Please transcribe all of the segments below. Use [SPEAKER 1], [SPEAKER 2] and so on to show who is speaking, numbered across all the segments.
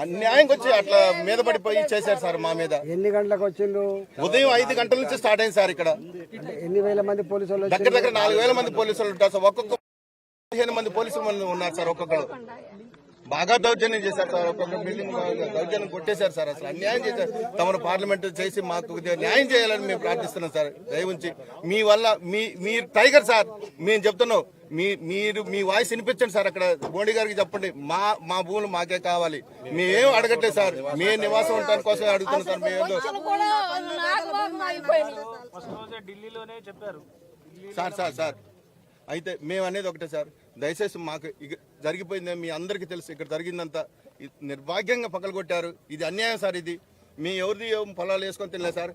[SPEAKER 1] అన్యాయంగా వచ్చి అట్లా మీద పడిపోయి చేశారు సార్ మా మీద.
[SPEAKER 2] ఎన్ని గంటలకు వచ్చిండ్రు?
[SPEAKER 1] ఉదయం 5 గంటల నుంచి స్టార్ట్ అయింది సార్. ఇక్కడ
[SPEAKER 2] అంటే ఎన్ని వేల మంది పోలీసులు?
[SPEAKER 1] దగ్గర 4000 మంది పోలీసులు ఉంటారు సార్. ఒక్కొక్క 15 మంది పోలీసులు ఉన్నారు సార్. ఒక్కొక్కరు బాగా దౌర్జన్యం చేశారు సార్. ఒక్కొక్క బిల్డింగ్ దౌర్జన్యం కొట్టేశారు సార్. అసలు అన్యాయం చేశారు. తమరు పార్లమెంట్ చేసి మాకు న్యాయం చేయాలని మేము ప్రార్థిస్తున్నాం సార్. దయవుంచి మీ వల్ల మీరు టైగర్ సార్, మేము చెప్తున్నాం, మీరు మీ వాయిస్ వినిపించండి సార్. అక్కడ మోడీ గారికి చెప్పండి, మా భూములు మాకే కావాలి. మేమేం అడగట్లేదు సార్. మేము నివాసం ఉండడానికి కోసం అడుగుతున్నాం సార్. మేము సార్ అయితే మేము అనేది ఒకటే సార్, దయచేసి మాకు జరిగిపోయింది మీ అందరికీ తెలుసు. ఇక్కడ జరిగిందంతా నిర్భాగ్యంగా పగలగొట్టారు. ఇది అన్యాయం సార్. ఇది మీ ఎవరిది పొలాలు వేసుకొని తినలేదు సార్.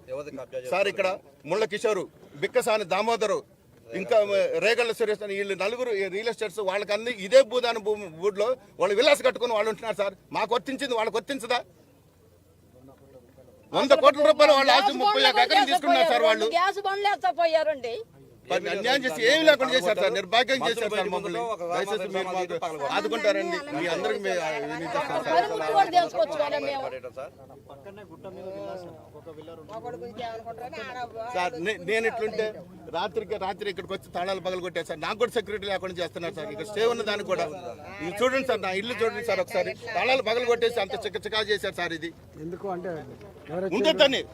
[SPEAKER 1] సార్ ఇక్కడ ముళ్ళ కిషోరు, బిక్కసాని దామోదరు, ఇంకా రేగళ్ళ సురేష్ అని వీళ్ళు 4 రియల్ ఎస్టేట్స్. వాళ్ళకి అన్ని ఇదే భూదాన ఊళ్ళో వాళ్ళు విలాస్ కట్టుకుని వాళ్ళు ఉంటున్నారు సార్. మాకు వర్తించింది, వాళ్ళకి వర్తించదా? 100 కోట్ల రూపాయలు వాళ్ళు ఆస్తి 30 ఎకరాలు తీసుకున్నారు సార్. వాళ్ళు అన్యాయం చేసి ఏమి లేకుండా చేశారు సార్. నిర్భాగ్యం చేశారు సార్ మమ్మల్ని. దయచేసి మీరు మాకు ఆదుకుంటారండి. మీ అందరికి సార్ నేను ఇట్లుంటే రాత్రి ఇక్కడికి వచ్చి తాళాలు పగలు కొట్టారు సార్. నాకు కూడా సెక్యూరిటీ లేకుండా చేస్తున్నారు సార్. ఇక్కడ స్టే ఉన్న దానికి కూడా ఇది చూడండి సార్. నా ఇల్లు చూడండి సార్. ఒకసారి తాళాలు పగలు కొట్టేసి అంత చిక్క చేశారు సార్. ఇది
[SPEAKER 2] ఎందుకు అంటే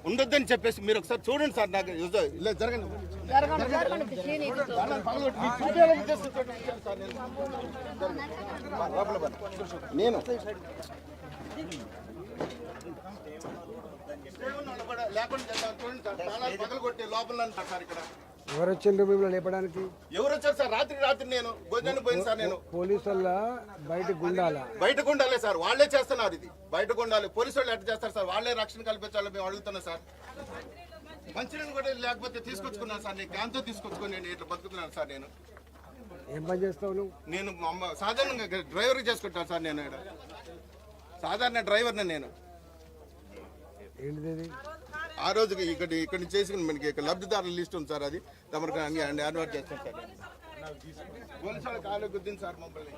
[SPEAKER 1] ఉండొద్దని చెప్పేసి మీరు ఒకసారి చూడండి సార్. నాకు ఇలా జరగండి. నేను
[SPEAKER 2] ఎవరు వచ్చిండ్రు మిమ్మల్ని లేపడానికి?
[SPEAKER 1] ఎవరు వచ్చారు సార్? రాత్రి నేను భోజనానికి పోయింది సార్. నేను
[SPEAKER 2] పోలీసుల
[SPEAKER 1] బయట గుండాలే సార్. వాళ్ళే చేస్తున్నారు. ఇది బయట గుండాలి. పోలీసు వాళ్ళు ఎట్లా చేస్తారు సార్? వాళ్ళే రక్షణ కల్పించాలని మేము అడుగుతున్నాం సార్. మంచినీళ్ళు కూడా లేకపోతే తీసుకొచ్చుకున్నాను సార్. నేను క్యాన్తో తీసుకొచ్చుకొని నేను ఇట్లా బతుకుతున్నాను సార్. నేను
[SPEAKER 2] ఏం పని చేస్తావు నువ్వు?
[SPEAKER 1] నేను సాధారణంగా డ్రైవర్గా చేసుకుంటాను సార్. నేను ఇక్కడ సాధారణ డ్రైవర్ని నేను.
[SPEAKER 2] ఏంటిది?
[SPEAKER 1] ఆ రోజుకి ఇక్కడ నుంచి చేసుకుని మనకి లబ్ధిదారుల లిస్ట్ ఉంది సార్. అది తమకు అన్వాట్ చేస్తాను సార్. పోలీసు వాళ్ళకి కాలు గుద్దింది సార్ మమ్మల్ని.